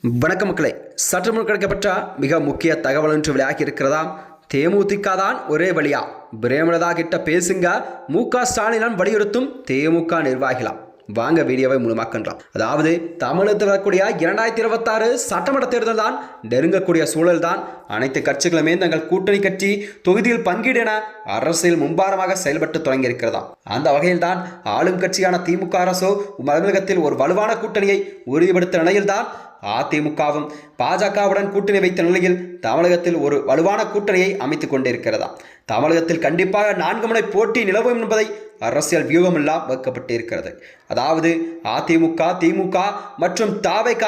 வணக்க மக்களை, சற்று முன் கிடைக்கப்பட்ட மிக முக்கிய தகவல் ஒன்று விளையாகி இருக்கிறதா? தேமுதிக தான் ஒரே வழியா, பிரேமலதா கிட்ட பேசுங்க, மு.க. ஸ்டாலின் வலியுறுத்தும் தேமுக நிர்வாகிகளாம். வாங்க வீடியோவை முழுமாக்கலாம். அதாவது தமிழகத்தில் வரக்கூடிய 2026 சட்டமன்ற தேர்தல் தான் நெருங்கக்கூடிய சூழல் தான் அனைத்து கட்சிகளுமே தங்கள் கூட்டணி கட்சி தொகுதியில் பங்கீடு என அரசியல் மும்பாரமாக செயல்பட்டு தொடங்கி இருக்கிறதா. அந்த வகையில் தான் ஆளும் கட்சியான திமுக அரசோ தமிழகத்தில் ஒரு வலுவான கூட்டணியை உறுதிப்படுத்த நிலையில்தான் அதிமுகவும் பாஜகவுடன் கூட்டணி வைத்த நிலையில் தமிழகத்தில் ஒரு வலுவான கூட்டணியை அமைத்துக் கொண்டிருக்கிறதா. தமிழகத்தில் கண்டிப்பாக 4 முனை போட்டி நிலவும் என்பதை அரசியல் வியூகமெல்லாம் வைக்கப்பட்டிருக்கிறது. அதாவது அதிமுக, திமுக மற்றும் தவேக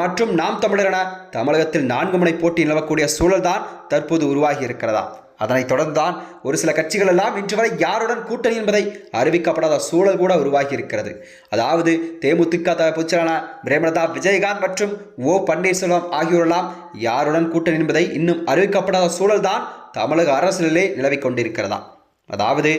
மற்றும் நாம் தமிழர் என தமிழகத்தில் 4 முனை போட்டி நிலவக்கூடிய சூழல் தான் தற்போது உருவாகி இருக்கிறதா. அதனைத் தொடர்ந்துதான் ஒரு சில கட்சிகள் எல்லாம் இன்று வரை யாருடன் கூட்டணி என்பதை அறிவிக்கப்படாத சூழல் கூட உருவாகி இருக்கிறது. அதாவது தேமுதிக பொதுச்செயலாளர் பிரேமலதா விஜயகாந்த் மற்றும் ஓ பன்னீர்செல்வம் ஆகியோரெல்லாம் யாருடன் கூட்டணி என்பதை இன்னும் அறிவிக்கப்படாத சூழல் தான் தமிழக அரசியலிலே நிலவிக் கொண்டிருக்கிறதா. அதாவது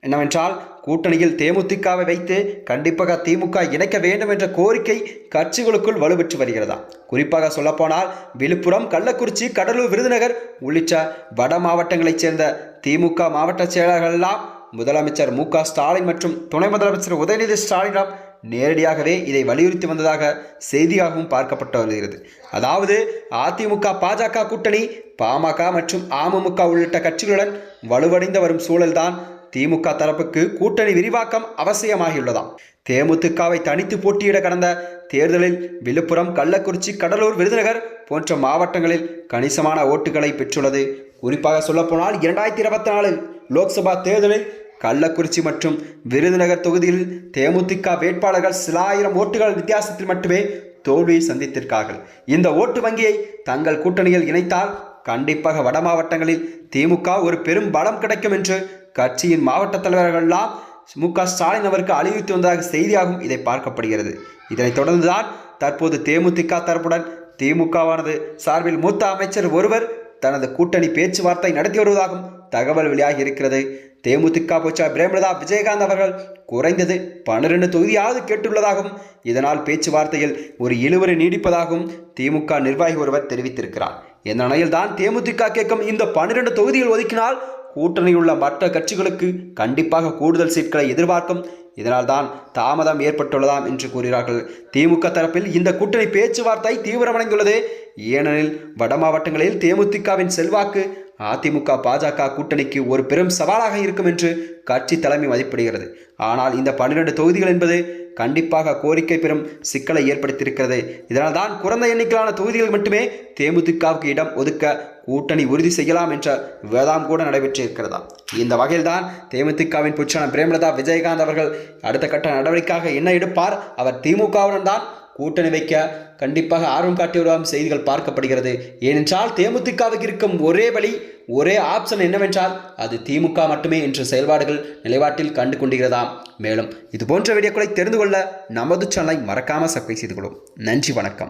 என்னவென்றால், கூட்டணியில் தேமுதிகவை வைத்து கண்டிப்பாக திமுக இணைக்க வேண்டும் என்ற கோரிக்கை கட்சிகளுக்குள் வலுப்பெற்று வருகிறதா. குறிப்பாக சொல்லப்போனால் விழுப்புரம், கள்ளக்குறிச்சி, கடலூர், விருதுநகர் உள்ளிட்ட வட மாவட்டங்களைச் சேர்ந்த திமுக மாவட்ட செயலாளர்கள் எல்லாம் முதலமைச்சர் மு.க. ஸ்டாலின் மற்றும் துணை முதலமைச்சர் உதயநிதி ஸ்டாலினிடம் நேரடியாகவே இதை வலியுறுத்தி வந்ததாக செய்தியாகவும் பார்க்கப்பட்டு வருகிறது. அதாவது அதிமுக பாஜக கூட்டணி பாமக மற்றும் அமமுக உள்ளிட்ட கட்சிகளுடன் வலுவடைந்து வரும் சூழல்தான் திமுக தரப்புக்கு கூட்டணி விரிவாக்கம் அவசியமாகியுள்ளதாம். தேமுதிகவை தனித்து போட்டியிட கடந்த தேர்தலில் விழுப்புரம், கள்ளக்குறிச்சி, கடலூர், விருதுநகர் போன்ற மாவட்டங்களில் கணிசமான ஓட்டுகளை பெற்றுள்ளது. குறிப்பாக சொல்லப்போனால் 2024 லோக்சபா தேர்தலில் கள்ளக்குறிச்சி மற்றும் விருதுநகர் தொகுதியில் தேமுதிக வேட்பாளர்கள் சில ஆயிரம் ஓட்டுகள் வித்தியாசத்தில் மட்டுமே தோல்வியை சந்தித்திருக்கார்கள். இந்த ஓட்டு வங்கியை தங்கள் கூட்டணியில் இணைத்தால் கண்டிப்பாக வட மாவட்டங்களில் திமுக ஒரு பெரும் பலம் கிடைக்கும் என்று கட்சியின் மாவட்ட தலைவர்கள்லாம் மு.க. ஸ்டாலின் அவருக்கு அழிவித்து வந்ததாக செய்தியாகவும் இதை பார்க்கப்படுகிறது. இதனைத் தொடர்ந்துதான் தற்போது தேமுதிக தரப்புடன் திமுகவானது சார்பில் மூத்த அமைச்சர் ஒருவர் தனது கூட்டணி பேச்சுவார்த்தை நடத்தி வருவதாகவும் தகவல் வெளியாகி இருக்கிறது. தேமுதிக பொதுச்செயலாளர் பிரேமலதா விஜயகாந்த் அவர்கள் குறைந்தது 12 தொகுதியாவது கேட்டுள்ளதாகவும் இதனால் பேச்சுவார்த்தையில் ஒரு இழுவரை நீடிப்பதாகவும் திமுக நிர்வாகி ஒருவர் தெரிவித்திருக்கிறார். இந்த நிலையில் தான் தேமுதிக கேட்கும் இந்த 12 தொகுதியில் ஒதுக்கினால் கூட்டணியுள்ள மற்ற கட்சிகளுக்கு கண்டிப்பாக கூடுதல் சீட்களை எதிர்பார்க்கும். இதனால் தான் தாமதம் ஏற்பட்டுள்ளதாம் என்று கூறுகிறார்கள். திமுக தரப்பில் இந்த கூட்டணி பேச்சுவார்த்தை தீவிரமடைந்துள்ளது. ஏனெனில் வட மாவட்டங்களில் தேமுதிகவின் செல்வாக்கு அதிமுக பாஜக கூட்டணிக்கு ஒரு பெரும் சவாலாக இருக்கும் என்று கட்சி தலைமை மதிப்பிடுகிறது. ஆனால் இந்த 12 தொகுதிகள் என்பது கண்டிப்பாக கோரிக்கை பெறும் சிக்கலை ஏற்படுத்தியிருக்கிறது. இதனால் தான் குறைந்த எண்ணிக்கையிலான தொகுதிகள் மட்டுமே தேமுதிகவுக்கு இடம் ஒதுக்க கூட்டணி உறுதி செய்யலாம் என்ற விவாதம் கூட நடைபெற்றிருக்கிறதா. இந்த வகையில்தான் தேமுதிகவின் பொதுச்செயலாளர் பிரேமலதா விஜயகாந்த் அவர்கள் அடுத்த கட்ட நடவடிக்கையாக என்ன எடுப்பார், அவர் திமுகவுடன் தான் கூட்டணி வைக்க கண்டிப்பாக ஆர்வம் காட்டி வருவதும் செய்திகள் பார்க்கப்படுகிறது. ஏனென்றால் தேமுதிகவுக்கு இருக்கும் ஒரே வழி, ஒரே ஆப்ஷன் என்னவென்றால் அது திமுக மட்டுமே என்ற செயல்பாடுகள் நிலைப்பாட்டில் கண்டு கொண்டிருக்கிறதாம். மேலும் இது போன்ற வீடியோக்களை தெரிந்து கொள்ள நமது சேனலை மறக்காமல் சப்ஸ்கிரைப் செய்து கொள்ளும். நன்றி, வணக்கம்.